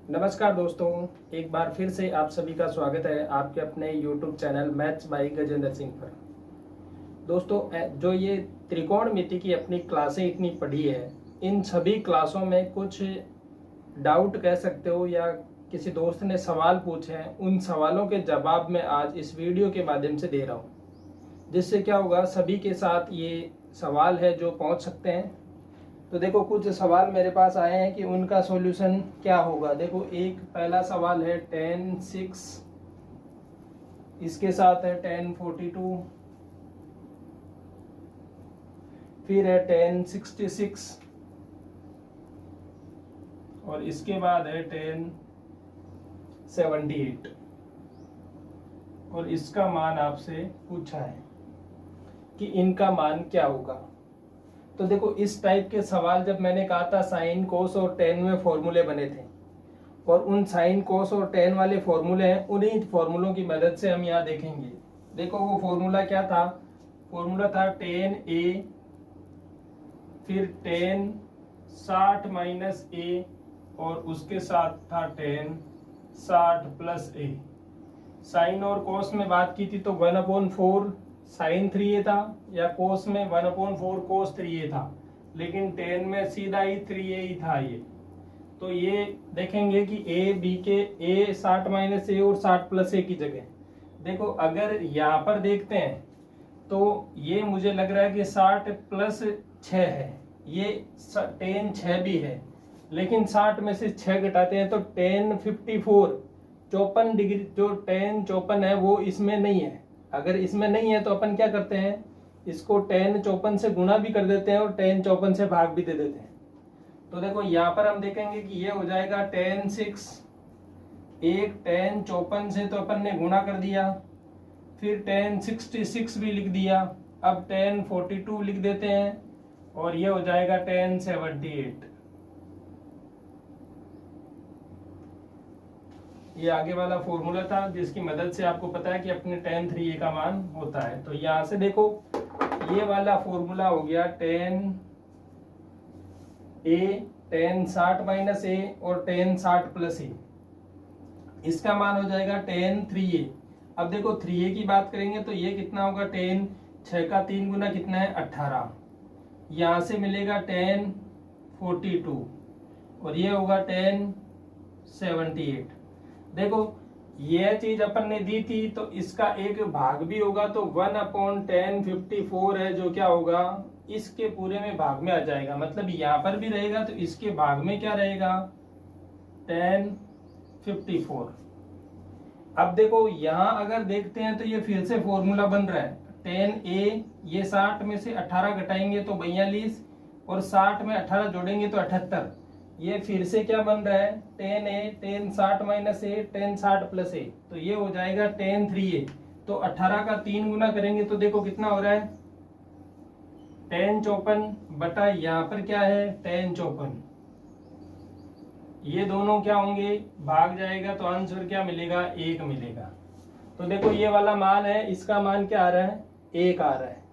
नमस्कार दोस्तों, एक बार फिर से आप सभी का स्वागत है आपके अपने YouTube channel maths by Gajendra Singh पर। दोस्तों, जो ये त्रिकोणमिति की अपनी क्लासें इतनी पढ़ी है, इन सभी क्लासों में कुछ डाउट कह सकते हो या किसी दोस्त ने सवाल पूछे हैं, उन सवालों के जवाब मैं आज इस वीडियो के माध्यम से दे रहा हूँ, जिससे क्या होगा, सभी के साथ ये सवाल है जो पहुँच सकते हैं। तो देखो, कुछ सवाल मेरे पास आए हैं कि उनका सॉल्यूशन क्या होगा। देखो, एक पहला सवाल है tan 6, इसके साथ है tan 42, फिर है tan 66 और इसके बाद है tan 78 और इसका मान आपसे पूछा है कि इनका मान क्या होगा। तो देखो, इस टाइप के सवाल जब मैंने कहा था साइन कोस और टेन में फॉर्मूले बने थे, और उन साइन कोस और टेन वाले फॉर्मूले हैं, उन्हीं फॉर्मूलों की मदद से हम यहाँ देखेंगे। देखो, वो फॉर्मूला क्या था? फॉर्मूला था टेन ए, फिर टेन 60 माइनस ए और उसके साथ था टेन 60 प्लस ए। साइन और कोस में बात की थी तो 1/4 साइन 3a था, या कोस में 1/4 कोस 3a था, लेकिन टेन में सीधा ही 3a ही था ये। तो ये देखेंगे कि ए बी के ए 60 माइनस ए और 60 प्लस ए की जगह। देखो, अगर यहाँ पर देखते हैं तो ये मुझे लग रहा है कि 60 प्लस 6 है, ये टेन 6 भी है, लेकिन 60 में से 6 घटाते हैं तो टेन 54 54 डिग्री, जो टेन 54 है वो इसमें नहीं है। अगर इसमें नहीं है तो अपन क्या करते हैं, इसको टेन 54 से गुणा भी कर देते हैं और टेन 54 से भाग भी दे देते हैं। तो देखो, यहाँ पर हम देखेंगे कि ये हो जाएगा टेन 6, एक टेन 54 से तो अपन ने गुणा कर दिया, फिर टेन 66 भी लिख दिया, अब टेन 42 लिख देते हैं और ये हो जाएगा टेन 78। ये आगे वाला फॉर्मूला था जिसकी मदद से आपको पता है कि अपने tan 3a का मान होता है। तो यहां से देखो, ये वाला फॉर्मूला हो गया tan a, tan 60 minus a और tan 60 प्लस a, इसका मान हो जाएगा tan 3a। अब देखो, 3a की बात करेंगे तो ये कितना होगा, tan 6 का 3 गुना कितना है, 18। यहां से मिलेगा tan 42 और ये होगा tan 78। देखो, यह चीज अपन ने दी थी तो इसका एक भाग भी होगा, तो 1/1054 है जो क्या होगा, इसके पूरे में भाग में आ जाएगा। मतलब यहाँ पर भी रहेगा तो इसके भाग में क्या रहेगा, 1054। अब देखो, यहाँ अगर देखते हैं तो ये फिर से फॉर्मूला बन रहा है tan a, ये 60 में से 18 घटाएंगे तो 42 और 60 में 18 जोड़ेंगे तो 78। ये फिर से क्या बन रहा है, tan a, tan 60 minus a, tan 60 plus a, तो ये हो जाएगा tan 3a। तो 18 का 3 गुना करेंगे तो देखो कितना हो रहा है, tan 54 बटा यहाँ पर क्या है, tan 54। ये दोनों क्या होंगे, भाग जाएगा तो आंसर क्या मिलेगा, 1 मिलेगा। तो देखो, ये वाला मान है, इसका मान क्या आ रहा है, 1 आ रहा है।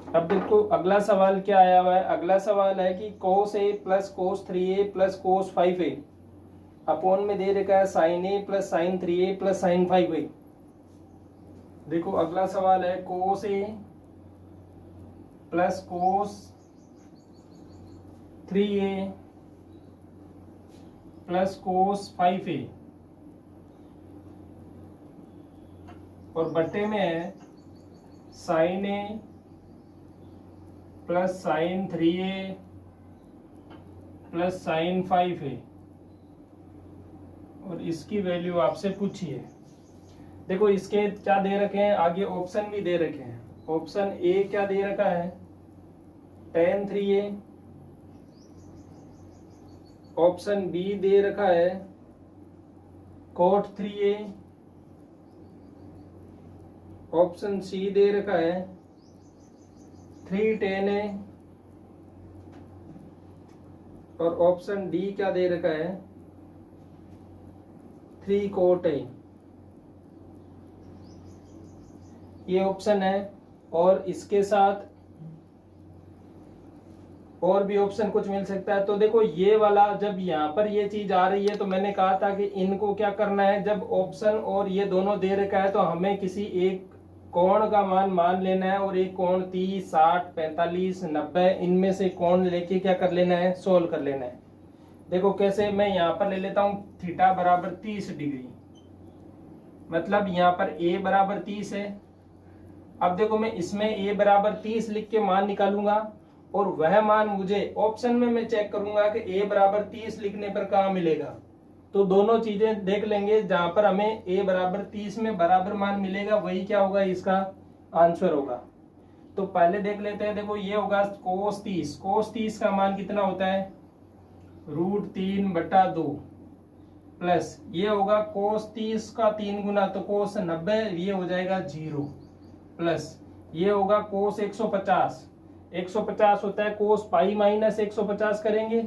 अब देखो, अगला सवाल क्या आया हुआ है। अगला सवाल है कि cos a plus cos 3a plus cos 5a upon में दे रखा है sin a plus sin 3a plus sin 5a। देखो, अगला सवाल है cos a plus cos 3a plus cos 5a और बट्टे में है sin a plus sin 3a plus sin 5a और इसकी वैल्यू आपसे पूछी है। देखो, इसके क्या दे रखे हैं, आगे ऑप्शन भी दे रखे हैं। ऑप्शन ए क्या दे रखा है, tan 3a। ऑप्शन बी दे रखा है cot 3a। ऑप्शन सी दे रखा है 3 tan है, और ऑप्शन डी क्या दे रखा है, 3 cot है। ये ऑप्शन है। और इसके साथ और भी ऑप्शन कुछ मिल सकता है। तो देखो ये वाला जब यहाँ पर ये चीज आ रही है तो मैंने कहा था कि इनको क्या करना है, जब ऑप्शन और ये दोनों दे रखा है तो हमें किसी एक कोण का मान लेना है, और एक कोण 30, 60, 45, 90 इनमें से कोण लेके क्या कर लेना है, सोल्व कर लेना है। देखो कैसे, मैं यहाँ पर ले लेता हूँ थीटा बराबर 30 डिग्री, मतलब यहाँ पर a बराबर 30 है। अब देखो मैं इसमें a बराबर 30 लिख के मान निकालूंगा, और वह मान मुझे ऑप्शन में मैं चेक करूंगा कि a बराबर 30 लिखने पर कहाँ मिलेगा। तो दोनों चीजें देख लेंगे, जहां पर हमें a बराबर 30 में बराबर मान मिलेगा वही क्या होगा, इसका आंसर होगा। तो पहले देख लेते हैं। देखो ये होगा cos 30, cos 30 का मान कितना होता है, √3/2, प्लस ये होगा cos 30 का 3 गुना, तो cos 90, ये हो जाएगा 0, प्लस ये होगा cos 150, 150 होता है cos पाई माइनस 150 करेंगे,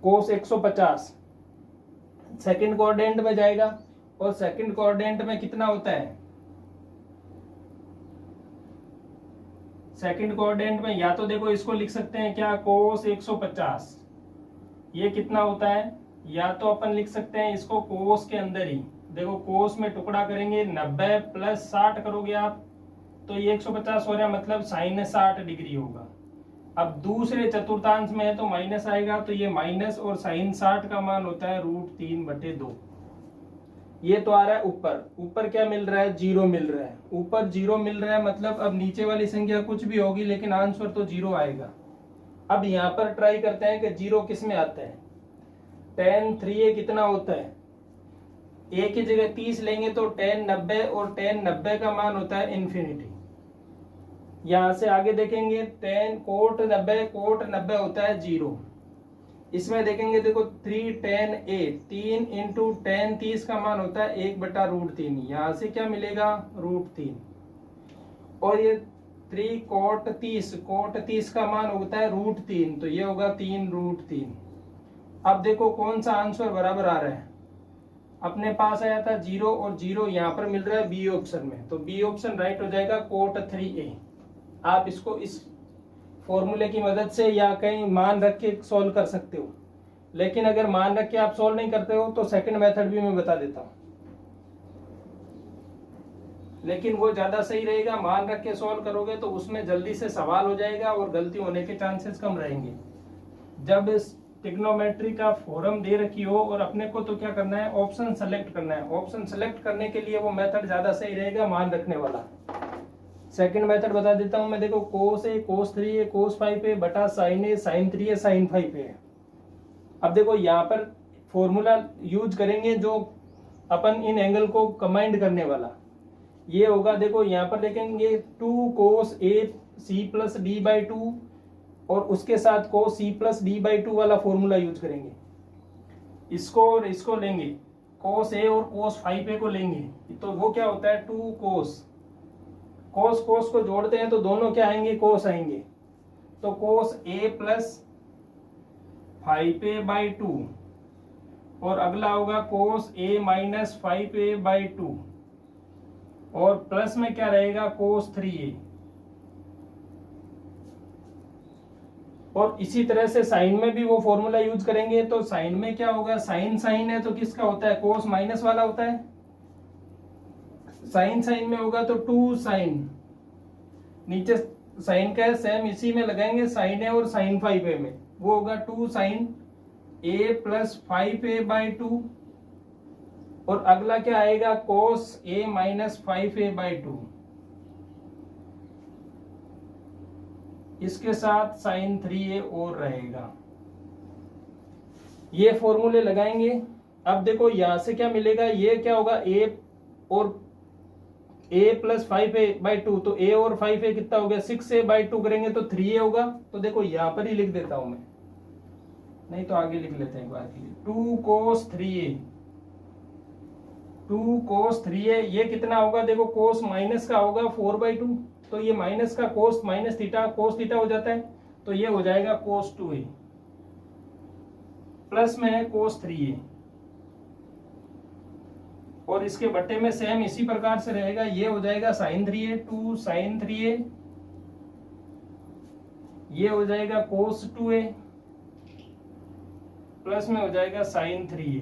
cos 150 सेकंड कोऑर्डिनेट में जाएगा, और सेकंड कोऑर्डिनेट में कितना होता है, सेकंड कोऑर्डिनेट में या तो देखो इसको लिख सकते हैं क्या, cos 150, ये कितना होता है, या तो अपन लिख सकते हैं इसको cos के अंदर ही, देखो cos में टुकड़ा करेंगे 90 प्लस 60 करोगे आप, तो ये 150 हो रहा है, मतलब sin 60 डिग्री होगा। अब दूसरे चतुर्थांश में है तो माइनस आएगा, तो ये माइनस, और sin 60 का मान होता है √3/2। ये तो आ रहा है ऊपर, ऊपर क्या मिल रहा है, 0 मिल रहा है, ऊपर 0 मिल रहा है, मतलब अब नीचे वाली संख्या कुछ भी होगी लेकिन आंसर तो 0 आएगा। अब यहाँ पर ट्राई करते हैं कि 0 किस में आता है। tan 3a कितना होता है, a की जगह 30 लेंगे तो tan 90, और tan 90 का मान होता है इन्फिनिटी। यहां से आगे देखेंगे tan cot 90 होता है 0। इसमें देखेंगे देखो 3 tan a, 3 इंटू tan 30 का मान होता है 1/√3, यहां से क्या मिलेगा, √3, और ये 3 cot 30 का मान होता है √3, तो ये होगा 3√3। अब देखो कौन सा आंसर बराबर आ रहा है, अपने पास आया था 0, और 0 यहाँ पर मिल रहा है बी ऑप्शन में, तो बी ऑप्शन राइट हो जाएगा cot 3a। आप इसको इस फॉर्मूले की मदद से या कहीं मान रख के सॉल्व कर सकते हो, लेकिन अगर मान रख के आप सॉल्व नहीं करते हो तो सेकंड मेथड भी मैं बता देता हूं, लेकिन वो ज्यादा सही रहेगा। मान रख के सॉल्व करोगे तो उसमें जल्दी से सवाल हो जाएगा और गलती होने के चांसेस कम रहेंगे। जब ट्रिग्नोमेट्री का फॉर्म दे रखी हो और अपने को तो क्या करना है, ऑप्शन सेलेक्ट करना है। ऑप्शन सेलेक्ट करने के लिए वो मेथड ज्यादा सही रहेगा, मान रखने वाला। सेकंड मेथड बता देता हूं मैं, देखो cos a, cos 3a, cos 5a बटा sin a, sin 3a, sin 5a। अब देखो यहाँ पर फॉर्मूला यूज करेंगे जो अपन इन एंगल को कंबाइंड करने वाला, ये होगा। देखो यहाँ पर देखेंगे 2 cos a c plus d/2, और उसके साथ cos c प्लस d/2 वाला फॉर्मूला यूज करेंगे। इसको और इसको लेंगे, cos a और cos 5a को लेंगे, तो वो क्या होता है 2 cos को जोड़ते हैं तो दोनों क्या आएंगे, cos आएंगे, तो cos a प्लस 5a/2, और अगला होगा cos a माइनस 5a/2, और प्लस में क्या रहेगा cos 3a। और इसी तरह से साइन में भी वो फॉर्मूला यूज करेंगे, तो साइन में क्या होगा, साइन है तो किसका होता है, cos माइनस वाला होता है। साइन में होगा तो 2 sin, नीचे साइन का है सेम इसी में लगाएंगे, sin a और sin 5a में, वो होगा 2 sin a प्लस 5a/2, और अगला क्या आएगा cos a माइनस 5a/2, इसके साथ sin 3a और रहेगा। ये फॉर्मूले लगाएंगे। अब देखो यहां से क्या मिलेगा, ये क्या होगा a और a प्लस 5a/2, तो a और 5a कितना हो गया, 6a/2 करेंगे तो 3a होगा। तो देखो यहां पर ही लिख देता हूं मैं, नहीं तो आगे लिख लेते हैं एक बार के लिए, 2 cos 3a, ये कितना होगा, देखो cos माइनस का होगा 4/2, तो ये माइनस का कोस माइनस थीटा कोस थीटा हो जाता है, तो ये हो जाएगा कोस 2a, प्लस में है कोस 3a, और इसके बट्टे में सेम इसी प्रकार से रहेगा, ये हो जाएगा साइन 3a, 2 साइन 3a, ये हो जाएगा कोस 2a, प्लस में हो जाएगा साइन 3a।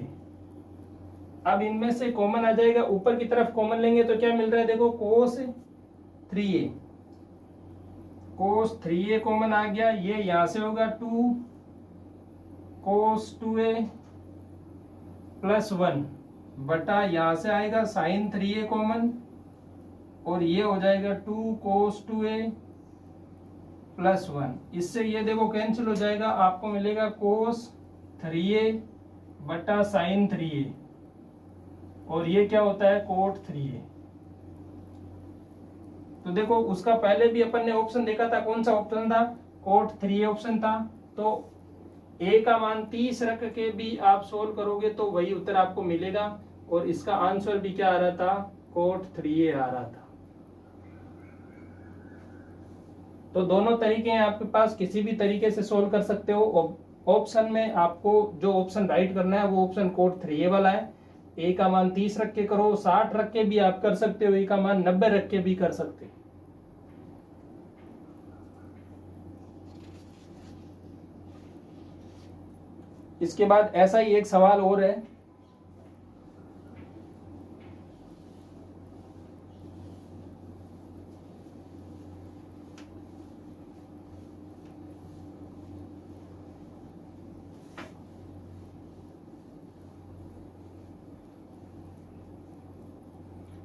अब इनमें से कॉमन आ जाएगा, ऊपर की तरफ कॉमन लेंगे तो क्या मिल रहा है, देखो कोस 3a, कोस 3a कॉमन आ गया, ये यहां से होगा 2 कोस 2a प्लस 1 बटा यहां से आएगा साइन 3a कॉमन, और ये हो जाएगा 2 कोस 2a प्लस 1। इससे ये देखो कैंसिल हो जाएगा, आपको मिलेगा कोस 3a बटा साइन 3a, और ये क्या होता है कोट 3a। तो देखो उसका पहले भी अपन ने ऑप्शन देखा था, कौन सा ऑप्शन था, कोट 3a ऑप्शन था। तो a का मान 30 रख के भी आप सोल्व करोगे तो वही उत्तर आपको मिलेगा, और इसका आंसर भी क्या आ रहा था, कोट 3a आ रहा था। तो दोनों तरीके हैं आपके पास, किसी भी तरीके से सोल्व कर सकते हो। ऑप्शन में आपको जो ऑप्शन राइट करना है वो ऑप्शन कोड 3a वाला है। ए का मान 30 रख के करो, 60 रख के भी आप कर सकते हो, ए का मान 90 रख के भी कर सकते हो। इसके बाद ऐसा ही एक सवाल और है,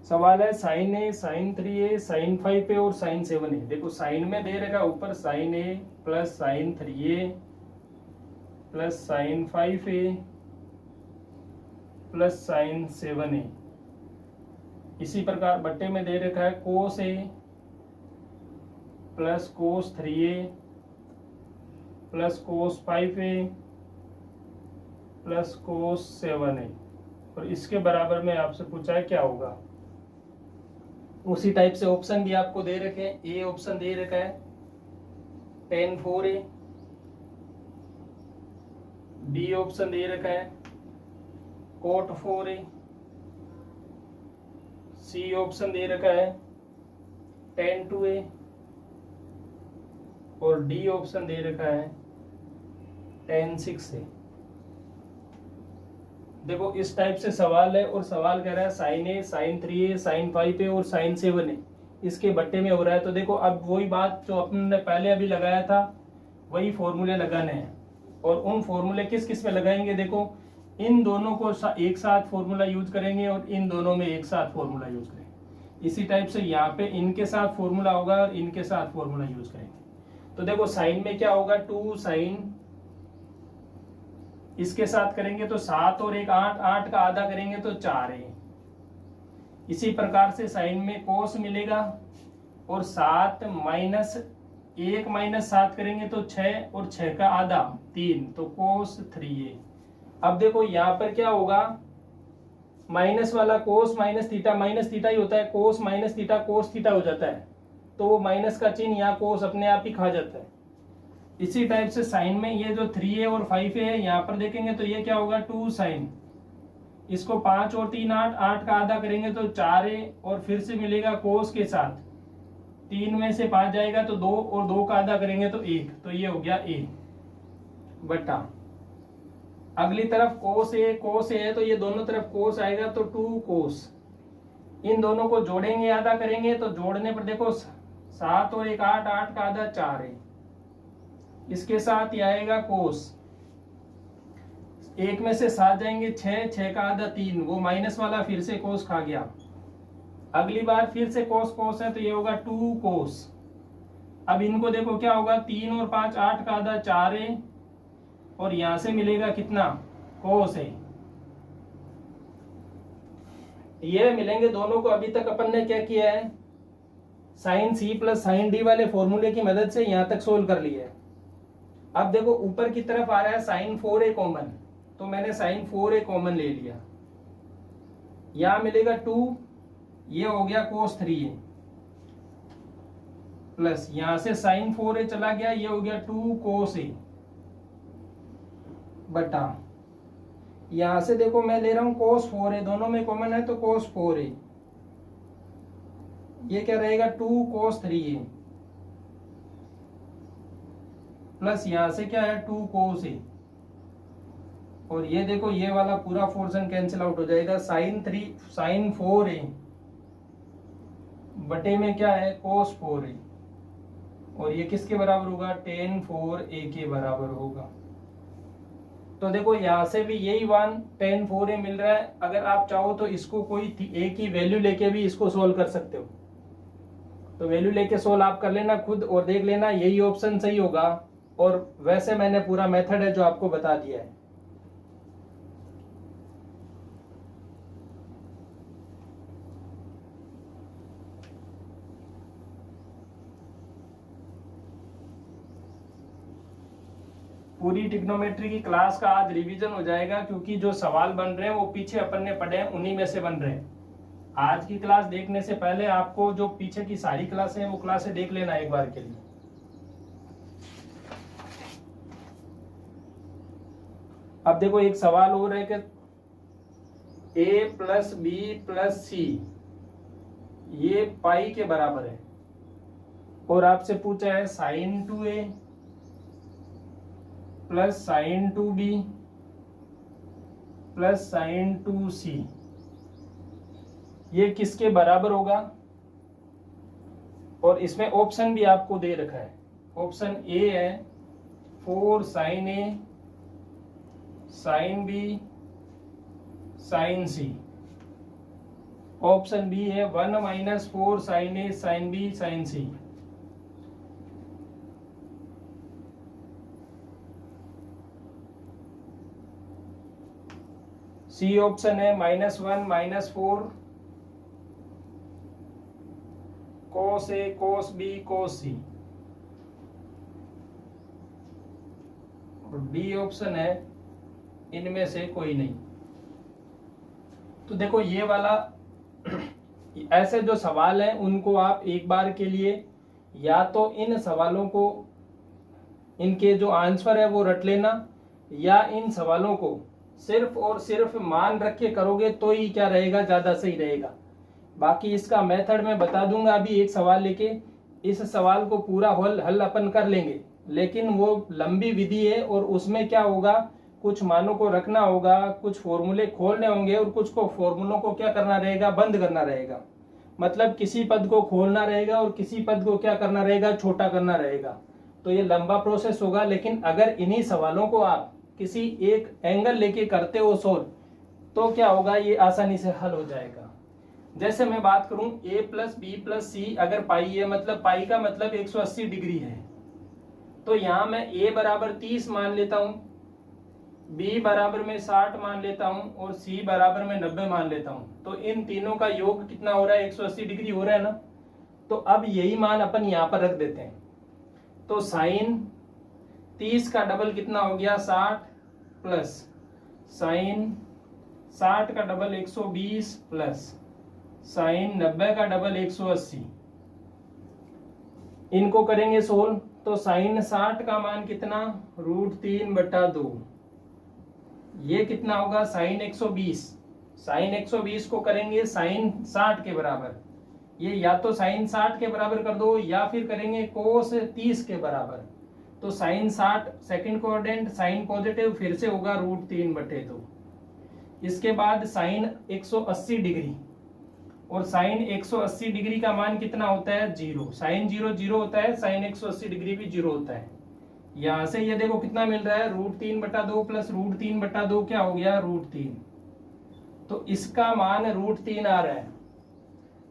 सवाल है sine A, sign 3a, sign 5a और साइन 7a। देखो साइन में दे रखा ऊपर sine A plus sine 3a plus sine 5a plus sine 7a। इसी प्रकार बट्टे में दे रखा है cos A plus cos 3a plus cos 5a plus cos 7a, और इसके बराबर में आपसे पूछा है क्या होगा। उसी टाइप से ऑप्शन भी आपको दे रखे हैं। ए ऑप्शन दे रखा है tan 4a, बी ऑप्शन दे रखा है cot 4a, सी ऑप्शन दे रखा है tan 2a, और डी ऑप्शन दे रखा है tan 6a। देखो इस टाइप से सवाल है, और सवाल कह रहा है sine A, sign 3a, sign 5a और साइन 7a इसके बट्टे में हो रहा है। तो देखो अब वही बात जो अपने पहले अभी लगाया था वही फॉर्मूले लगाने हैं, और उन फॉर्मूले किस किस में लगाएंगे, देखो इन दोनों को एक साथ फॉर्मूला यूज करेंगे और इन दोनों में एक साथ फॉर्मूला यूज करेंगे। इसी टाइप से यहाँ पे इनके साथ फॉर्मूला होगा और इनके साथ फॉर्मूला यूज करेंगे। तो देखो साइन में क्या होगा 2 साइन, इसके साथ करेंगे तो 7 और 1 8, 8 का आधा करेंगे तो 4 है। इसी प्रकार से साइन में कोस मिलेगा, और 7 माइनस 1 माइनस 7 करेंगे तो 6, और 6 का आधा 3, तो कोस 3a। अब देखो यहाँ पर क्या होगा, माइनस वाला कोस माइनस थीटा ही होता है, कोस माइनस थीटा कोस थीटा हो जाता है, तो वो माइनस का चिन्ह यहाँ कोस अपने आप ही खा जाता है। इसी टाइप से साइन में ये जो 3a और 5a है यहाँ पर देखेंगे तो ये क्या होगा 2 साइन, इसको 5 और 3 8, 8 का आधा करेंगे तो 4a, और फिर से मिलेगा कोस के साथ 3 में से 5 जाएगा तो 2, और 2 का आधा करेंगे तो 1, तो ये हो गया a बटा अगली तरफ कोस ए है तो ये दोनों तरफ कोस आएगा तो 2 कोस। इन दोनों को जोड़ेंगे आधा करेंगे तो जोड़ने पर देखो 7 और 1 8, 8 का आधा 4 है। इसके साथ ये आएगा कोस, 1 में से 7 जाएंगे 6, 6 का आधा 3, वो माइनस वाला फिर से कोस खा गया। अगली बार फिर से कोस कोस है तो ये होगा 2 कोस। अब इनको देखो क्या होगा 3 और 5 8 का आधा 4 है, और यहां से मिलेगा कितना कोस है, ये मिलेंगे दोनों को। अभी तक अपन ने क्या किया है, sine C plus sine D वाले फॉर्मूले की मदद से यहां तक सोल्व कर लिया है। अब देखो ऊपर की तरफ आ रहा है साइन 4a कॉमन, तो मैंने साइन 4a कॉमन ले लिया, यहां मिलेगा 2, ये हो गया कोस 3a। प्लस यहां से साइन 4a चला गया, ये हो गया 2 cos a बटा यहां से देखो मैं ले रहा हूं cos 4a, दोनों में कॉमन है तो cos 4a, ये क्या रहेगा 2 cos 3a प्लस यहां से क्या है 2 cos a, और ये देखो ये वाला पूरा पोर्शन कैंसिल आउट हो जाएगा, साइन 4a बटे में क्या है cos 4a, और ये किसके बराबर होगा tan 4a के बराबर होगा। तो देखो यहां से भी यही वन tan 4a मिल रहा है, अगर आप चाहो तो इसको कोई a की वैल्यू लेके भी इसको सोल्व कर सकते हो, तो वैल्यू लेके सोल्व आप कर लेना खुद और देख लेना यही ऑप्शन सही होगा, और वैसे मैंने पूरा मेथड है जो आपको बता दिया है। पूरी ट्रिग्नोमेट्री की क्लास का आज रिवीजन हो जाएगा, क्योंकि जो सवाल बन रहे हैं वो पीछे अपन ने पढ़े हैं उन्हीं में से बन रहे हैं। आज की क्लास देखने से पहले आपको जो पीछे की सारी क्लासें हैं वो क्लासें देख लेना एक बार के लिए। अब देखो एक सवाल और है कि a plus B plus C ये पाई के बराबर है, और आपसे पूछा है sine 2a plus sine 2b plus sine 2c ये किसके बराबर होगा, और इसमें ऑप्शन भी आपको दे रखा है। ऑप्शन ए है 4 sine a sine b sine c, option B है 1 minus 4 sine a sine b sine c। C option है -1 -4 cos a cos b cos c, और डी ऑप्शन है इनमें से कोई नहीं। तो देखो ये वाला ऐसे जो सवाल हैं उनको आप एक बार के लिए या तो इन सवालों को इनके जो आंसर है वो रट लेना, या इन सवालों को सिर्फ और सिर्फ मान रख के करोगे तो ही क्या रहेगा, ज्यादा सही रहेगा। बाकी इसका मेथड मैं बता दूंगा अभी एक सवाल लेके, इस सवाल को पूरा हल अपन कर लेंगे, लेकिन वो लंबी विधि है और उसमें क्या होगा, कुछ मानों को रखना होगा, कुछ फॉर्मूले खोलने होंगे और कुछ को फॉर्मूलों को क्या करना रहेगा, बंद करना रहेगा। मतलब किसी पद को खोलना रहेगा और किसी पद को क्या करना रहेगा, छोटा करना रहेगा। तो ये लंबा प्रोसेस होगा, लेकिन अगर इन्हीं सवालों को आप किसी एक एंगल लेके करते हो सोल्व, तो क्या होगा, ये आसानी से हल हो जाएगा। जैसे मैं बात करूं a प्लस बी प्लस सी, अगर पाई है मतलब पाई का मतलब 180 डिग्री है, तो यहां मैं a बराबर 30 मान लेता हूं, b बराबर में 60 मान लेता हूं और c बराबर में 90 मान लेता हूं। तो इन तीनों का योग कितना हो रहा है, 180 डिग्री हो रहा है ना। तो अब यही मान अपन यहां पर रख देते हैं। तो साइन 30 का डबल कितना हो गया, 60 प्लस साइन 60 का डबल 120 प्लस साइन 90 का डबल 180। इनको करेंगे सोल्व, तो साइन 60 का मान कितना, √3/2। ये कितना होगा, साइन 120। साइन 120 को करेंगे साइन 60 के बराबर, ये या तो साइन 60 के बराबर कर दो या फिर करेंगे कोस 30 के बराबर। तो sine 60 second coordinate sine positive फिर से होगा √3/2। इसके बाद साइन 180 डिग्री, और साइन 180 डिग्री का मान कितना होता है, 0। साइन 0 0 होता है, साइन 180 डिग्री भी 0 होता है। यहां से ये देखो कितना मिल रहा है, √3/2 प्लस √3/2 क्या हो गया, √3। तो इसका मान √3 आ रहा है।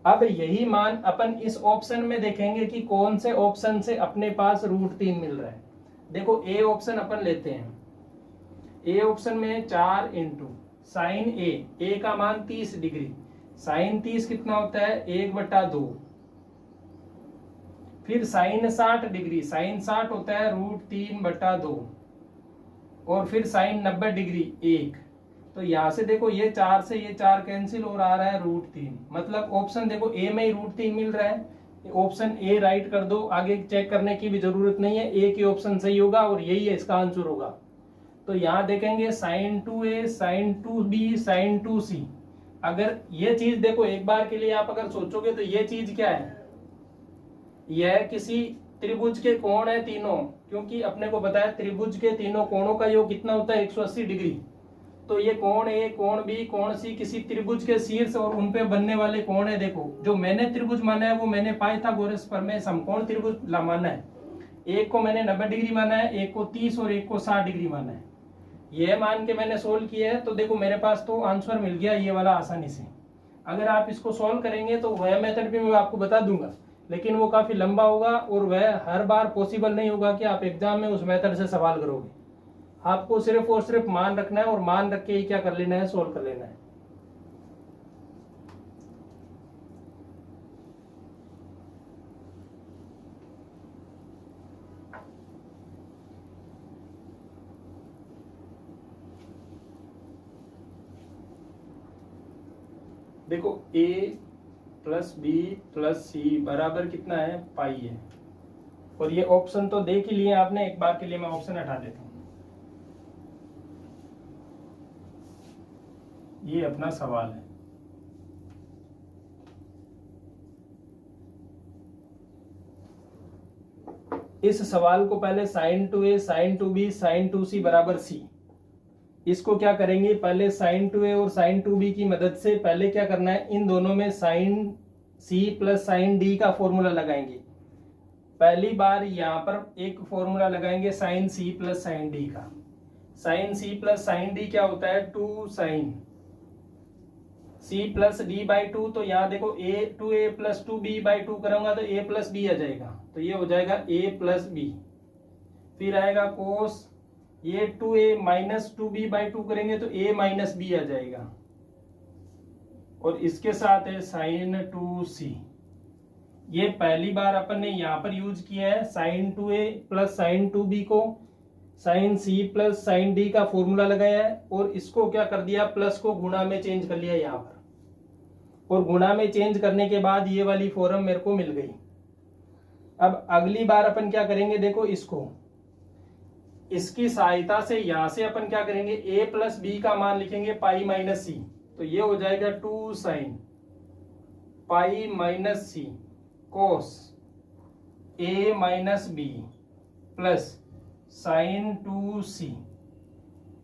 अब यही मान अपन इस ऑप्शन में देखेंगे कि कौन से ऑप्शन से अपने पास √3 मिल रहा है। देखो ए ऑप्शन अपन लेते हैं, ए ऑप्शन में 4 इंटू साइन ए का मान 30 डिग्री, साइन 30 कितना होता है, 1/2। फिर साइन 60 डिग्री, साइन 60 होता है √3/2, और फिर साइन 90 डिग्री 1। तो यहां से देखो ये 4 से ये 4 कैंसिल और आ रहा है √3। मतलब ऑप्शन देखो ए में ही √3 मिल रहा है, ऑप्शन ए राइट कर दो, आगे चेक करने की भी जरूरत नहीं है, एक ही ऑप्शन सही होगा और यही है इसका आंसर होगा। तो यहाँ देखेंगे sin 2a sin 2b sin 2c। अगर ये चीज देखो एक बार के लिए आप अगर सोचोगे तो ये चीज क्या है, यह किसी त्रिभुज के कोण है तीनों, क्योंकि अपने को बताया त्रिभुज के तीनों कोणों का योग कितना होता है 180 डिग्री। तो ये कोण ए कोण बी कोण सी किसी त्रिभुज के शीर्ष और उन पे बनने वाले कोण है। देखो जो मैंने त्रिभुज माना है वो मैंने पाइथागोरस प्रमेय समकोण त्रिभुज माना है। एक को मैंने 90 डिग्री माना है, एक को 30 और एक को 60 डिग्री माना है। यह मान के मैंने सोल्व किया है, तो देखो मेरे पास तो आंसर मिल गया ये वाला आसानी से। अगर आप इसको सोल्व करेंगे तो वह मेथड भी मैं आपको बता दूंगा, लेकिन वो काफी लंबा होगा और वह हर बार पॉसिबल नहीं होगा कि आप एग्जाम में उस मेथड से सवाल करोगे। आपको सिर्फ और सिर्फ मान रखना है और मान रख के ही क्या कर लेना है, सोल्व कर लेना है। देखो a प्लस बी प्लस सी बराबर कितना है, पाई है। और ये ऑप्शन तो देख ही लिए आपने, एक बार के लिए मैं ऑप्शन हटा देता हूं। ये अपना सवाल है। इस सवाल को पहले sin 2a sin 2b sin 2c बराबर c, इसको क्या करेंगे, पहले sin 2a और sin 2b की मदद से पहले क्या करना है, इन दोनों में sin c plus sin d का फॉर्मूला लगाएंगे। पहली बार यहाँ पर एक फॉर्मूला लगाएंगे sin c plus sin d का। sin c plus sin d क्या होता है, 2 sin c plus d by 2। तो यहाँ देखो a प्लस 2b बाई 2 करूंगा तो a प्लस b आ जाएगा, तो ये हो जाएगा a प्लस b। फिर आएगा कोस, ये 2a माइनस 2b बाई 2 करेंगे तो a माइनस b आ जाएगा। और इसके साथ है sin 2c। ये पहली बार अपन ने यहाँ पर यूज किया है sin 2a plus sin 2b को sin c plus sin d का फॉर्मूला लगाया है, और इसको क्या कर दिया, प्लस को गुणा में चेंज कर लिया यहाँ पर। और गुणा में चेंज करने के बाद ये वाली फॉर्म मेरे को मिल गई। अब अगली बार अपन क्या करेंगे, देखो इसको, इसकी सहायता से यहां से अपन क्या करेंगे, a प्लस बी का मान लिखेंगे पाई माइनस सी। तो ये हो जाएगा 2 sine pi minus C cos a minus B plus sine 2c।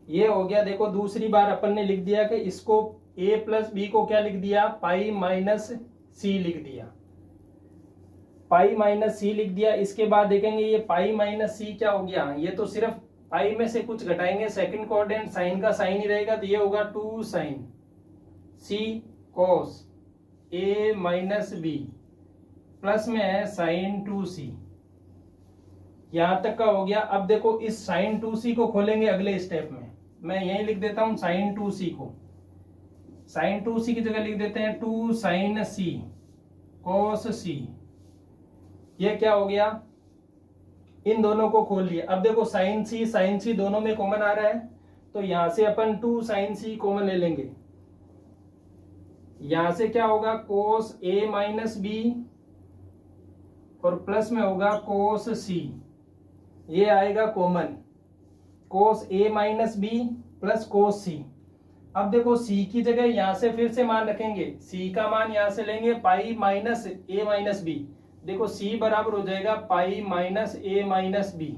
ये हो गया। देखो दूसरी बार अपन ने लिख दिया कि इसको a प्लस बी को क्या लिख दिया, पाई माइनस सी लिख दिया, पाई माइनस सी लिख दिया। इसके बाद देखेंगे ये पाई माइनस सी क्या हो गया, ये तो सिर्फ पाई में से कुछ घटाएंगे, सेकंड कोऑर्डिनेट साइन का साइन ही रहेगा, तो ये होगा 2 sine C cos a minus B plus में है साइन 2c। यहां तक का हो गया। अब देखो इस साइन 2c को खोलेंगे अगले स्टेप में, मैं यही लिख देता हूं साइन 2c को, साइन 2c की जगह लिख देते हैं 2 साइन c कोस c। ये क्या हो गया, इन दोनों को खोल लिया। अब देखो साइन सी दोनों में कॉमन आ रहा है, तो यहां से अपन 2 साइन सी कॉमन ले लेंगे। यहां से क्या होगा, कोस a माइनस बी और प्लस में होगा कोस c, ये आएगा common, cos a minus B plus cos c। अब देखो c की जगह यहां से फिर से मान रखेंगे, c का मान यहां से लेंगे pi minus a minus B. देखो c बराबर हो जाएगा pi minus a minus B.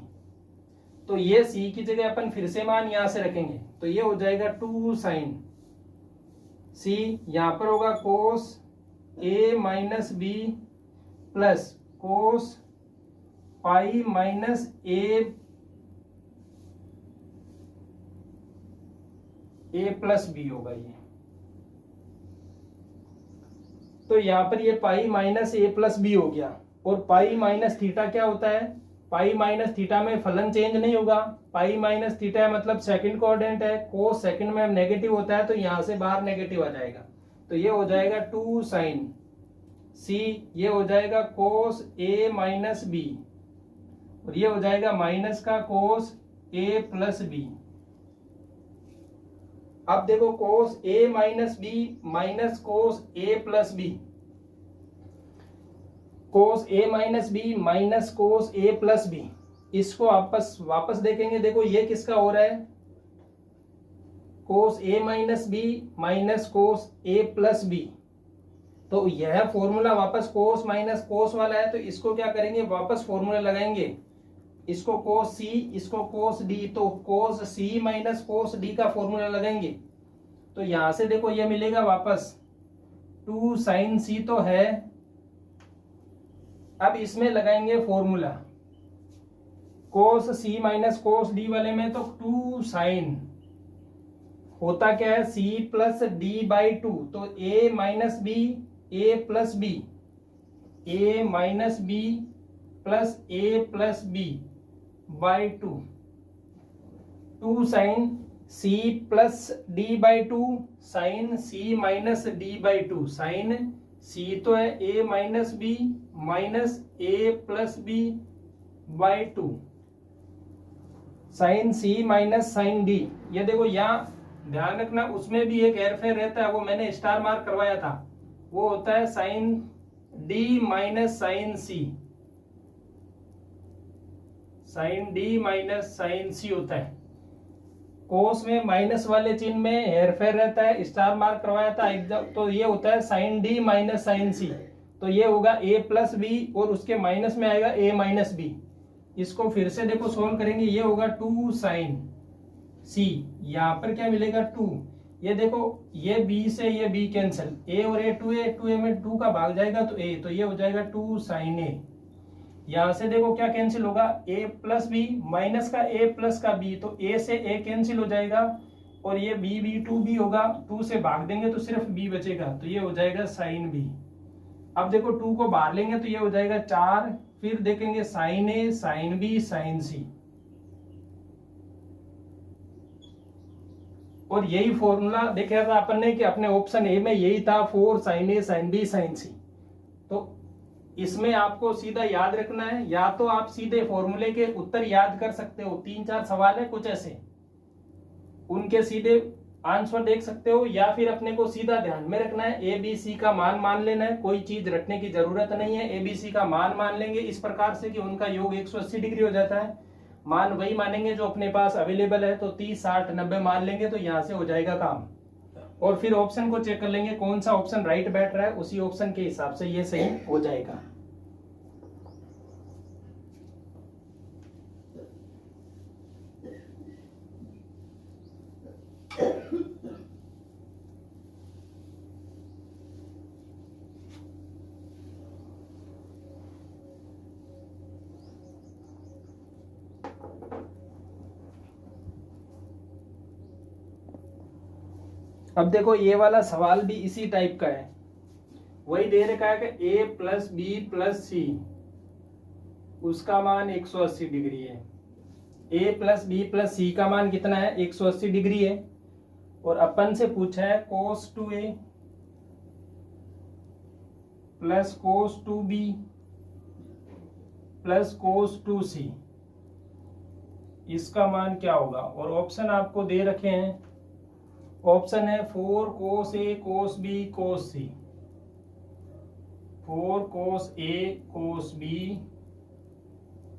तो ये c की जगह अपन फिर से मान यहां से रखेंगे, तो ये हो जाएगा 2 साइन c, यहां पर होगा cos a minus B plus cos pi minus a plus B होगा ये। तो यहां पर ये pi minus a plus B हो गया। और पाई माइनस थीटा क्या होता है, पाई माइनस थीटा में फलन चेंज नहीं होगा, पाई माइनस थीटा है मतलब सेकंड कोऑर्डिनेट है, कोस सेकंड में नेगेटिव होता है, तो यहां से बाहर नेगेटिव आ जाएगा, तो ये हो जाएगा 2 साइन सी, ये हो जाएगा कोस a माइनस बी, और ये हो जाएगा माइनस का कोस a प्लस बी। अब देखो cos a minus B minus cos a plus B, cos A minus B minus cos A plus B, इसको वापस देखेंगे। देखो ये किसका हो रहा है, cos A minus B minus cos A plus B. तो यह फॉर्मूला वापस कोस माइनस कोस वाला है, तो इसको क्या करेंगे, वापस फॉर्मूला लगाएंगे। इसको कोस सी, इसको कोस डी, तो कोस सी माइनस कोस डी का फॉर्मूला लगाएंगे। तो यहां से देखो ये मिलेगा वापस 2 साइन सी तो है। अब इसमें लगाएंगे फॉर्मूला कोस सी माइनस कोस डी वाले में, तो 2 साइन होता क्या है, सी प्लस डी बाई 2, तो A minus B A plus B, A minus B plus A plus B by 2, 2 sine C plus D by 2 sine C minus D by 2, sine C तो है A minus B minus A plus B by 2, sine C minus sine D. ये देखो यहाँ ध्यान रखना, उसमें भी एक हेरफेर रहता है, वो मैंने स्टार मार्क करवाया था, वो होता है साइन डी माइनस साइन सी, साइन डी माइनस साइन सी होता है। कोस में माइनस वाले चिन्ह में हेरफेर रहता है, स्टार मार्क करवाया था एग्जाम, तो ये होता है sign D minus sign C, तो ये होगा ए प्लस बी और उसके माइनस में आएगा ए माइनस बी। इसको फिर से देखो सोल्व करेंगे, ये होगा 2 साइन सी, यहाँ पर क्या मिलेगा 2, ये देखो ये बी से ये बी कैंसिल, ए और ए 2a में 2 का भाग जाएगा तो ए, तो ये हो जाएगा 2 साइन ए। यहां से देखो क्या कैंसिल होगा, a प्लस बी माइनस का a प्लस का b, तो a से a कैंसिल हो जाएगा और ये b 2 भी होगा, 2 से भाग देंगे तो सिर्फ b बचेगा, तो ये हो जाएगा साइन b। अब देखो 2 को बाहर लेंगे तो ये हो जाएगा 4, फिर देखेंगे sine a sine b sine c, और यही फॉर्मूला देखा था अपन ने कि अपने ऑप्शन ए में यही था 4 sine a sine b sine c। तो इसमें आपको सीधा याद रखना है, या तो आप सीधे फॉर्मूले के उत्तर याद कर सकते हो, 3-4 सवाल है कुछ ऐसे, उनके सीधे आंसर देख सकते हो, या फिर अपने को सीधा ध्यान में रखना है, ए बी सी का मान लेना है, कोई चीज रखने की जरूरत नहीं है। ए बी सी का मान लेंगे इस प्रकार से कि उनका योग 180 डिग्री हो जाता है, मान वही मानेंगे जो अपने पास अवेलेबल है, तो 30 60 90 मान लेंगे, तो यहाँ से हो जाएगा काम। और फिर ऑप्शन को चेक कर लेंगे कौन सा ऑप्शन राइट बैठ रहा है, उसी ऑप्शन के हिसाब से ये सही हो जाएगा। अब देखो ये वाला सवाल भी इसी टाइप का है, वही दे रखा है कि a प्लस बी प्लस सी, उसका मान 180 डिग्री है। a प्लस बी प्लस सी का मान कितना है, 180 डिग्री है, और अपन से पूछा है cos 2a plus cos 2b plus cos 2c, इसका मान क्या होगा। और ऑप्शन आपको दे रखे हैं, ऑप्शन है 4 cos a cos b cos c, 4 cos a cos b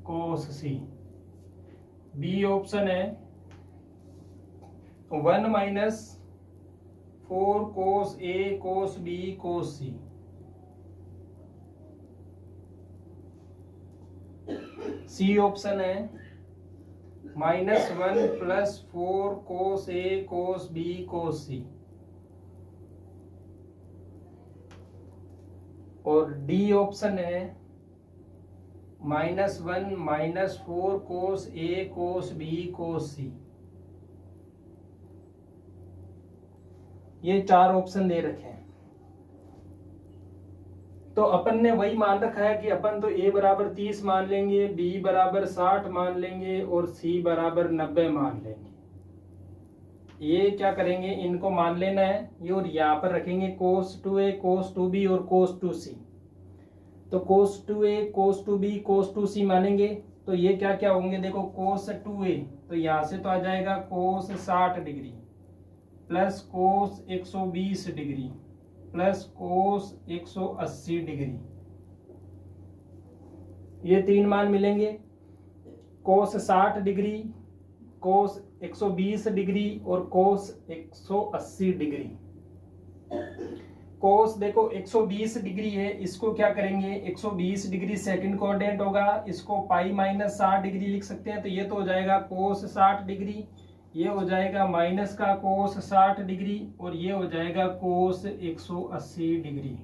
cos c। B option है 1 minus 4 cos a cos b cos c। C option है -1 plus 4 cos a cos b cos c। और D option है -1 minus 4 cos a cos b cos c। ये 4 option दे रखे हैं, तो अपन ने वही मान रखा है कि अपन तो a बराबर 30 मान लेंगे, b बराबर 60 मान लेंगे और c बराबर 90 मान लेंगे। ये क्या करेंगे, इनको मान लेना है ये, और यहाँ पर रखेंगे cos 2a cos 2b और cos 2c। तो cos 2a cos 2b cos 2c मानेंगे, तो ये क्या क्या होंगे, देखो cos 2a, तो यहाँ से तो आ जाएगा cos 60 degree plus cos 120 degree plus cos 180 degree, ये 3 मान मिलेंगे, कोस 60 डिग्री, कोस 120 डिग्री और कोस 180 डिग्री। कोस देखो 120 डिग्री है, इसको क्या करेंगे, 120 डिग्री सेकंड कोऑर्डिनेट होगा, इसको पाई माइनस 60 डिग्री लिख सकते हैं। तो ये तो हो जाएगा कोस 60 डिग्री, ये हो जाएगा माइनस का कोस 60 डिग्री और ये हो जाएगा कोस 180 डिग्री।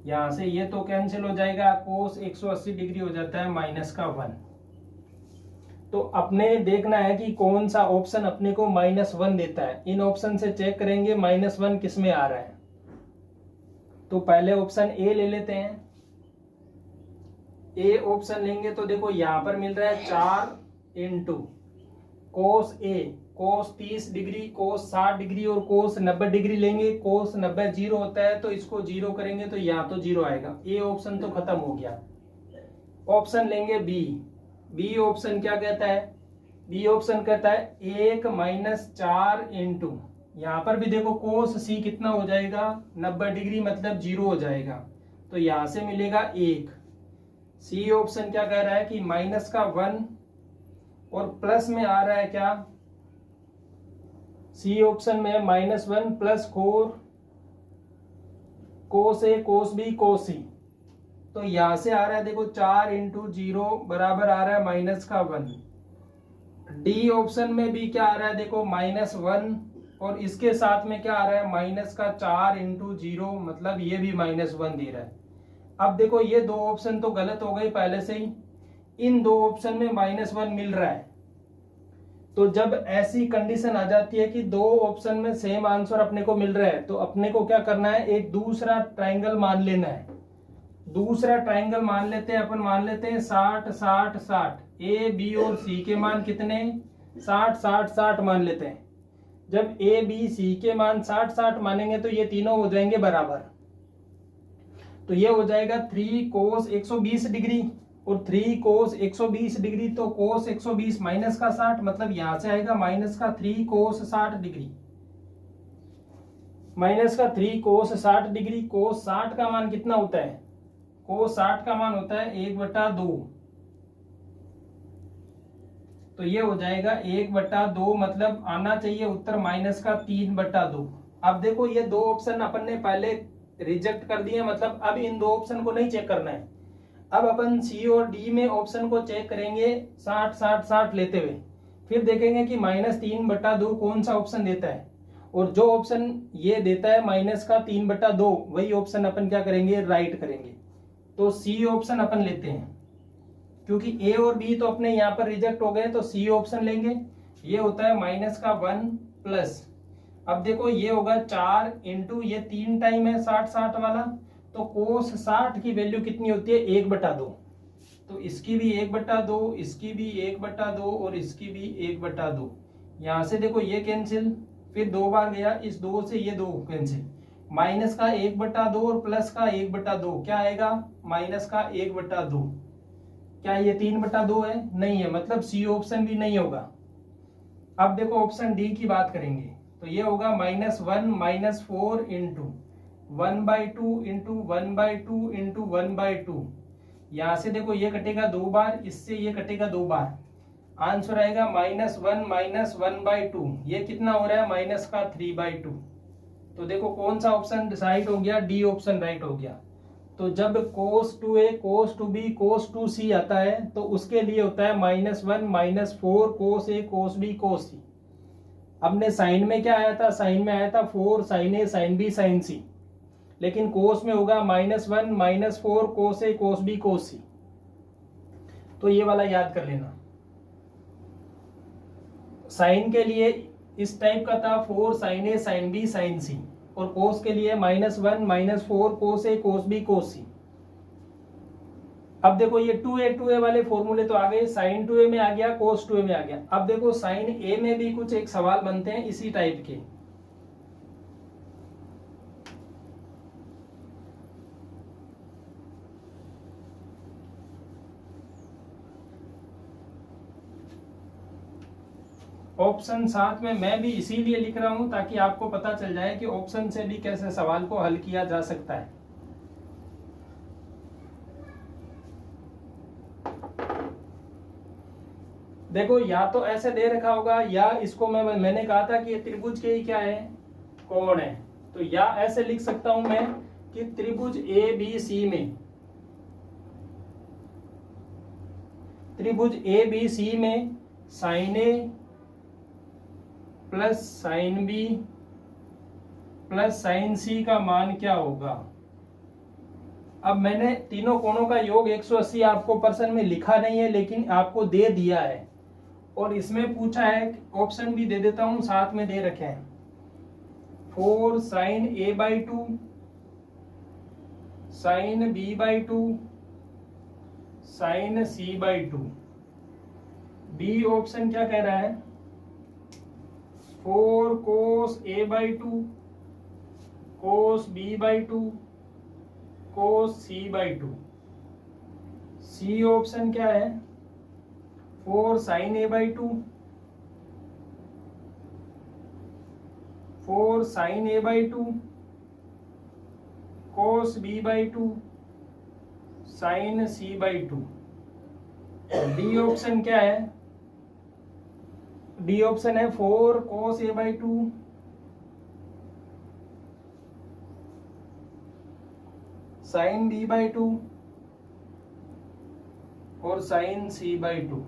यहां से ये तो कैंसिल हो जाएगा, कोस 180 डिग्री हो जाता है माइनस का 1। तो अपने देखना है कि कौन सा ऑप्शन अपने को -1 देता है। इन ऑप्शन से चेक करेंगे -1 किस में आ रहा है। तो पहले ऑप्शन ए ले लेते हैं। ए ऑप्शन लेंगे तो देखो यहां पर मिल रहा है 4 इंटू कोस ए, कोस 30 डिग्री, कोस 60 डिग्री और कोस 90 डिग्री लेंगे। कोस 90 जीरो होता है तो इसको जीरो करेंगे तो यहाँ तो जीरो आएगा। ए ऑप्शन तो खत्म हो गया। ऑप्शन लेंगे बी। बी ऑप्शन क्या कहता है, बी ऑप्शन कहता है 1 - 4 इंटू, यहाँ पर भी देखो कोस सी कितना हो जाएगा 90 डिग्री मतलब जीरो हो जाएगा, तो यहां से मिलेगा 1। सी ऑप्शन क्या कह रहा है कि माइनस का 1 और प्लस में आ रहा है क्या, सी ऑप्शन में -1 + 4 कोस ए कोस बी कोस सी। तो यहां से आ रहा है देखो 4 × 0 बराबर आ रहा है -1। डी ऑप्शन में भी क्या आ रहा है देखो -1 और इसके साथ में क्या आ रहा है -4 × 0 मतलब ये भी -1 दे रहा है। अब देखो ये दो ऑप्शन तो गलत हो गए पहले से ही, इन दो ऑप्शन में -1 मिल रहा है। तो जब ऐसी कंडीशन आ जाती है कि दो ऑप्शन में सेम आंसर अपने को मिल रहा है तो अपने को क्या करना है, एक दूसरा ट्राइंगल मान लेना है। दूसरा ट्राइंगल मान लेते हैं अपन, मान लेते हैं 60 60 60। ए बी और सी के मान कितने 60 60 60 मान लेते हैं। जब ए बी सी के मान 60 60 मानेंगे तो ये तीनों हो जाएंगे बराबर। तो ये हो जाएगा 3 कोस 120 डिग्री और 3 कोस 120 डिग्री। तो कोस 120 माइनस का 60 मतलब यहां से आएगा माइनस का 3 कोस 60 डिग्री, माइनस का 3 कोस 60 डिग्री। कोस 60 का मान कितना होता है, कोस 60 का मान होता है 1/2। तो ये हो जाएगा 1/2 मतलब आना चाहिए उत्तर माइनस का 3/2। अब देखो ये दो ऑप्शन अपन ने पहले रिजेक्ट कर दिए, मतलब अब इन दो ऑप्शन को नहीं चेक करना है। अब अपन सी और डी में ऑप्शन को चेक करेंगे 60 60 60 लेते हुए, फिर देखेंगे कि -3/2 कौन सा ऑप्शन देता है, और जो ऑप्शन ये देता है माइनस का 3/2 वही ऑप्शन अपन क्या करेंगे, राइट करेंगे। तो सी ऑप्शन अपन लेते हैं, क्योंकि ए और बी तो अपने यहाँ पर रिजेक्ट हो गए, तो सी ऑप्शन लेंगे। ये होता है -1 प्लस, अब देखो ये होगा 4 × ये 3 टाइम है 60 60 वाला, तो कोस 60 की वैल्यू कितनी होती है 1/2। तो इसकी भी 1/2, इसकी भी 1/2 और इसकी भी 1/2। यहाँ से देखो ये कैंसिल, फिर 2 बार गया, इस 2 से ये 2 कैंसिल, माइनस का 1/2 और प्लस का 1/2 क्या आएगा, माइनस का 1/2। क्या ये 3/2 है, नहीं है, मतलब सी ऑप्शन भी नहीं होगा। अब देखो ऑप्शन डी की बात करेंगे तो ये होगा -1 - 4 × 1/2 × 1/2 × 1/2। यहां से देखो ये कटेगा 2 बार, इससे ये कटेगा 2 बार, आंसर आएगा -1 - 1/2। ये कितना हो रहा है, माइनस का 3/2। तो देखो कौन सा ऑप्शन राइट हो गया, डी ऑप्शन राइट हो गया। तो जब cos 2a cos 2b cos 2c आता है तो उसके लिए होता है -1 - 4 cos a cos b cos c। हमने साइन में क्या आया था, साइन में आया था 4 sin a sin b sin c, लेकिन कोस में होगा -1 - 4 cos a cos b cos c। तो ये वाला याद कर लेना। साइन के लिए इस टाइप का था 4 sin a sin b sin c, और कोस के लिए -1 - 4 cos a cos b cos c। अब देखो ये 2a वाले फॉर्मूले तो आ गए, sin 2a में आ गया, cos 2a में आ गया। अब देखो sin a में भी कुछ एक सवाल बनते हैं इसी टाइप के। ऑप्शन 7 में मैं भी इसीलिए लिख रहा हूं ताकि आपको पता चल जाए कि ऑप्शन से भी कैसे सवाल को हल किया जा सकता है। देखो या तो ऐसे दे रखा होगा, या इसको मैंने कहा था कि ये त्रिभुज के ही क्या है, कोण है। तो या ऐसे लिख सकता हूं मैं कि त्रिभुज ए बी सी में, त्रिभुज ए बी सी में sine A plus sine B plus sine C का मान क्या होगा। अब मैंने तीनों कोणों का योग 180 आपको पर्सन में लिखा नहीं है, लेकिन आपको दे दिया है। और इसमें पूछा है, ऑप्शन भी दे देता हूं, साथ में दे रखे हैं, 4 sine A by 2, sine B by 2, sine C by 2। B option क्या कह रहा है, 4 cos A by 2, cos B by 2, cos C by 2। C option क्या है, 4 sine A by 2, 4 sine A by 2, cos B by 2, sine C by 2। D option क्या है, D option है 4 cos A by 2, sine B by 2 और sign C by 2।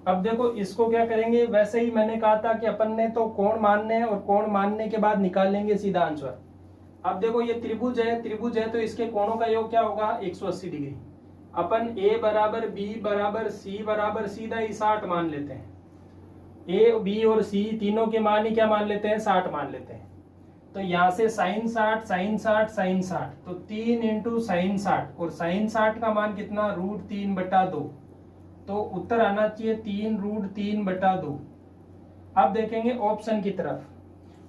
अब देखो इसको क्या करेंगे, वैसे ही मैंने कहा था कि अपन ने तो कोण मानने हैं और कोण मानने के बाद निकाल लेंगे सीधा आंसर। अब देखो ये त्रिभुज है, त्रिभुज है तो इसके कोणों का योग क्या होगा, 180 डिग्री। अपन ए बराबर बी बराबर सी बराबर सीधा ही 60 मान लेते हैं। ए बी और सी तीनों के मान ही क्या मान लेते हैं, 60 मान लेते हैं। तो यहां से साइन 60 साइन 60 साइन 60, तो 3 इंटू साइन 60, और साइन 60 का मान कितना, √3/2। तो उत्तर आना चाहिए 3√3/2। अब देखेंगे ऑप्शन की तरफ,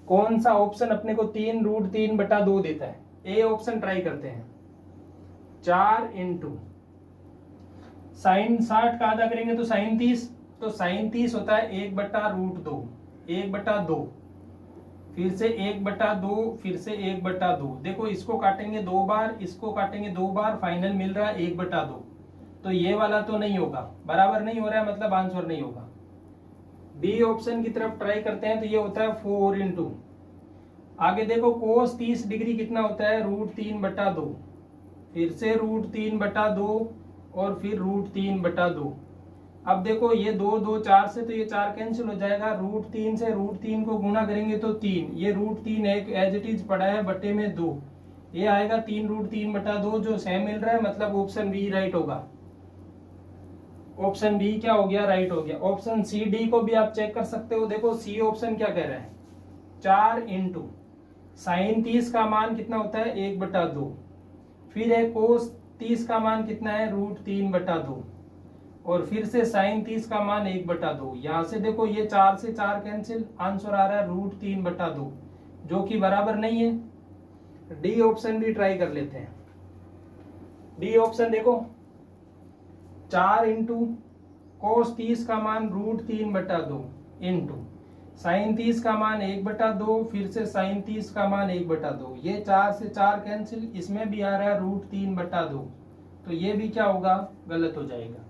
कौन सा ऑप्शन अपने को 3√3/2 देता है। ए ऑप्शन ट्राई करते हैं। 4 इंटू साइन 60 का आधा करेंगे तो साइन 30, तो साइन 30 होता है 1/√2, 1/2, फिर से 1/2, फिर से 1/2। देखो इसको काटेंगे 2 बार, इसको काटेंगे 2 बार, फाइनल मिल रहा है 1/2। तो ये वाला तो नहीं होगा, बराबर नहीं हो रहा है, मतलब आंसर नहीं होगा। बी ऑप्शन की तरफ ट्राई करते हैं, तो ये होता है 4 इंटू, आगे देखो कोस 30 डिग्री कितना होता है, √3/2, फिर से √3/2 और फिर √3/2। अब देखो ये 2 2 4 से, तो ये 4 कैंसिल हो जाएगा, √3 से √3 को गुना करेंगे तो 3, ये √3 एक एज इट इज पड़ा है, बटे में 2, ये आएगा 3√3/2 जो सेम मिल रहा है, मतलब ऑप्शन बी राइट होगा। ऑप्शन बी क्या हो गया, राइट हो गया। ऑप्शन सी डी को भी आप चेक कर सकते हो। देखो सी ऑप्शन क्या कह रहा है, 4 इंटू साइन 30 का मान कितना होता है, 1/2, फिर है कोस 30 का मान कितना है, √3/2, और फिर से साइन 30 का मान 1/2। यहां से देखो ये 4 से 4 कैंसिल, आंसर आ रहा है √3/2, जो कि बराबर नहीं है। डी ऑप्शन भी ट्राई कर लेते हैं। डी ऑप्शन देखो, 4 इंटू कोस 30 का मान √3/2 इंटू साइन 30 का मान 1/2, फिर से साइन 30 का मान 1/2, ये 4 से 4 कैंसिल, इसमें भी आ रहा है √3/2, तो ये भी क्या होगा, गलत हो जाएगा।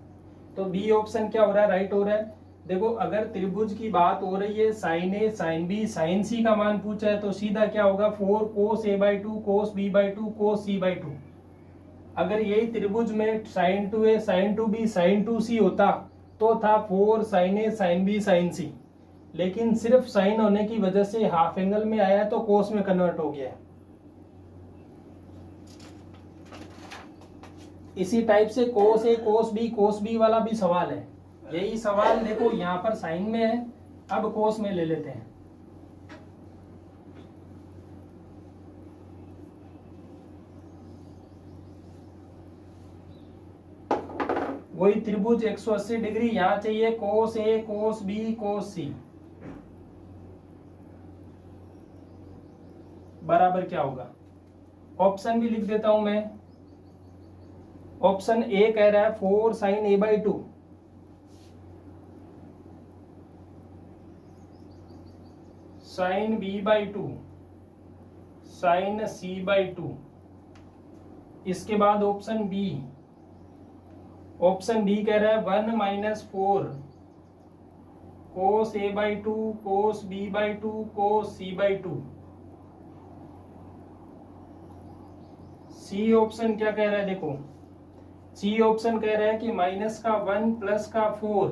तो बी ऑप्शन क्या हो रहा है, राइट हो रहा है। देखो अगर त्रिभुज की बात हो रही है, sine A sine B sine C का मान पूछा है, तो सीधा क्या होगा, 4 cos A by 2 cos B by 2 cos C by 2। अगर यही त्रिभुज में sign 2a sign 2b sign 2c होता तो था 4 sine A sine B sine सी, लेकिन सिर्फ साइन होने की वजह से हाफ एंगल में आया है तो कोस में कन्वर्ट हो गया है। इसी टाइप से कोस ए कोस बी वाला भी सवाल है। यही सवाल देखो यहाँ पर साइन में है, अब कोस में ले लेते हैं। वही त्रिभुज 180 डिग्री, यहाँ चाहिए कोस ए कोस बी कोस सी, बराबर क्या होगा। ऑप्शन भी लिख देता हूं मैं। ऑप्शन ए कह रहा है 4 sine A by 2, sine B by 2, sine C by 2। इसके बाद ऑप्शन बी ऑप्शन बी कह रहा है 1 - 4 cos a/2 cos b/2 cos c/2। C option क्या कह रहा है, देखो सी ऑप्शन कह रहा है कि -1 + 4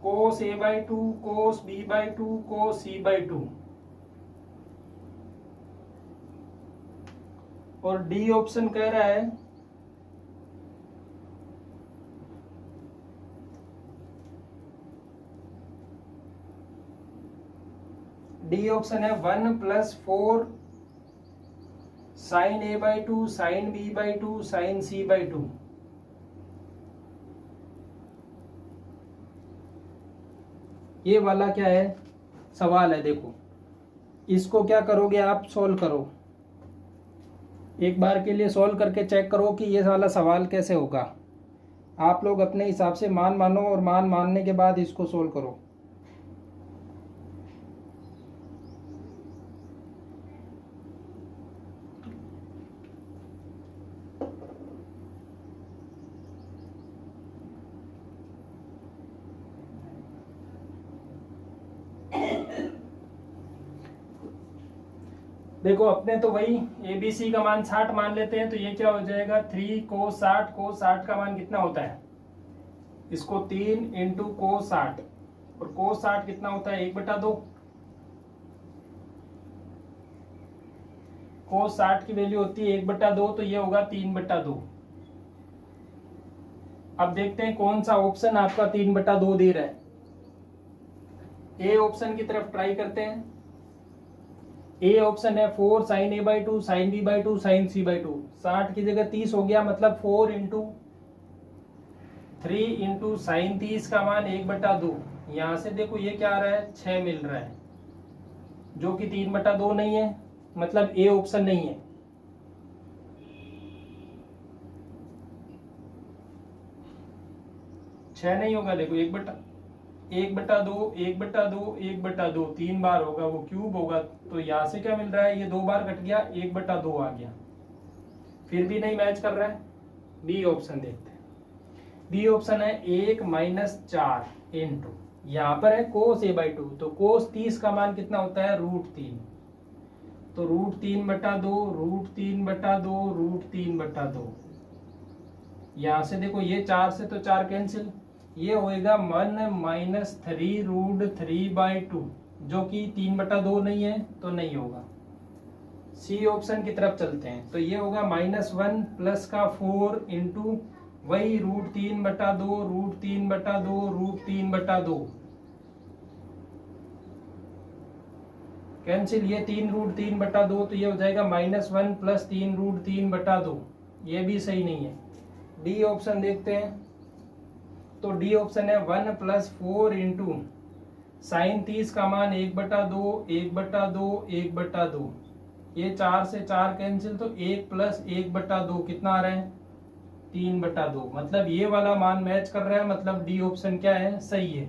cos a/2 cos b/2 cos c/2। और डी ऑप्शन कह रहा है डी ऑप्शन है 1 + 4 sin a/2 sin b/2 sin c/2। ये वाला क्या है सवाल है, देखो इसको क्या करोगे आप, सॉल्व करो एक बार के लिए, सॉल्व करके चेक करो कि ये वाला सवाल कैसे होगा। आप लोग अपने हिसाब से मान मानो और मान मानने के बाद इसको सॉल्व करो। देखो अपने तो वही ABC का मान 60 मान लेते हैं, तो ये क्या हो जाएगा 3 cos 60। cos 60 का मान कितना होता है, इसको 3 × cos 60, और cos 60 कितना होता है 1/2। cos 60 की वैल्यू होती है 1/2, तो ये होगा 3/2। अब देखते हैं कौन सा ऑप्शन आपका 3/2 दे रहा है। ए ऑप्शन की तरफ ट्राई करते हैं। ए ऑप्शन है 4 sin a/2 sin b/2 sin c/2। 60 की जगह 30 हो गया, मतलब 4 × 3 × sin 30 का मान 1/2। यहां से देखो ये क्या आ रहा है 6 मिल रहा है, जो कि 3/2 नहीं है, मतलब ए ऑप्शन नहीं है। छह नहीं होगा, देखो 1/2 1/2 1/2 3 बार होगा, वो क्यूब होगा। तो यहाँ से क्या मिल रहा है, ये 2 बार कट गया 1/2 आ गया, फिर भी नहीं मैच कर रहा है। बी ऑप्शन देखते हैं। बी ऑप्शन है 1 - 4 × यहाँ पर है cos a/2, तो cos 30 का मान कितना होता है √3, तो √3/2 √3/2 √3/2। यहाँ से देखो ये 4 से तो 4 कैंसिल, ये होएगा 1 - 3 √3/2, जो कि 3/2 नहीं है, तो नहीं होगा। सी ऑप्शन की तरफ चलते हैं, तो ये होगा -1 + 4 × वही √3/2 √3/2 √3/2 कैंसिल, ये 3 √3/2, तो ये हो जाएगा -1 + 3 √3/2। ये भी सही नहीं है। डी ऑप्शन देखते हैं, तो डी ऑप्शन है 1 + 4 × sin 30 का मान 1/2 1/2 1/2। ये 4 से 4 कैंसिल, तो 1 + 1/2 कितना आ रहा है 3/2। मतलब ये वाला मान मैच कर रहा है, मतलब डी ऑप्शन क्या है सही है।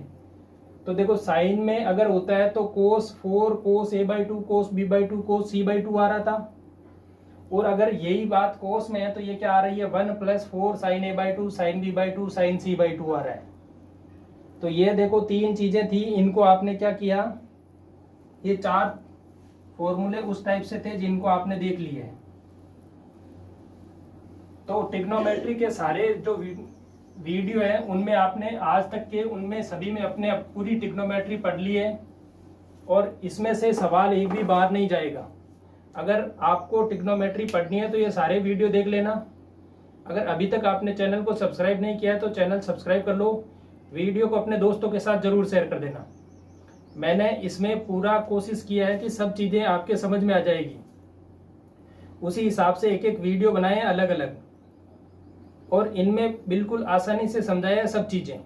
तो देखो साइन में अगर होता है तो cos 4 cos a/2 cos b/2 cos c/2 आ रहा था, और अगर यही बात cos में है तो ये क्या आ रही है 1 + 4 sin a/2 sin b/2 sin c/2 आ रहा है। तो ये देखो 3 चीजें थी, इनको आपने क्या किया, ये 4 फॉर्मूले उस टाइप से थे जिनको आपने देख लिए हैं। तो ट्रिग्नोमेट्री के सारे जो वीडियो है उनमें आपने आज तक के उनमें सभी में अपने पूरी ट्रिग्नोमेट्री पढ़ ली है, और इसमें से सवाल एक भी बाहर नहीं जाएगा। अगर आपको ट्रिग्नोमेट्री पढ़नी है तो ये सारे वीडियो देख लेना। अगर अभी तक आपने चैनल को सब्सक्राइब नहीं किया है तो चैनल सब्सक्राइब कर लो, वीडियो को अपने दोस्तों के साथ जरूर शेयर कर देना। मैंने इसमें पूरा कोशिश किया है कि सब चीज़ें आपके समझ में आ जाएगी, उसी हिसाब से एक एक वीडियो बनाए अलग अलग, और इनमें बिल्कुल आसानी से समझाया सब चीज़ें।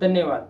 धन्यवाद।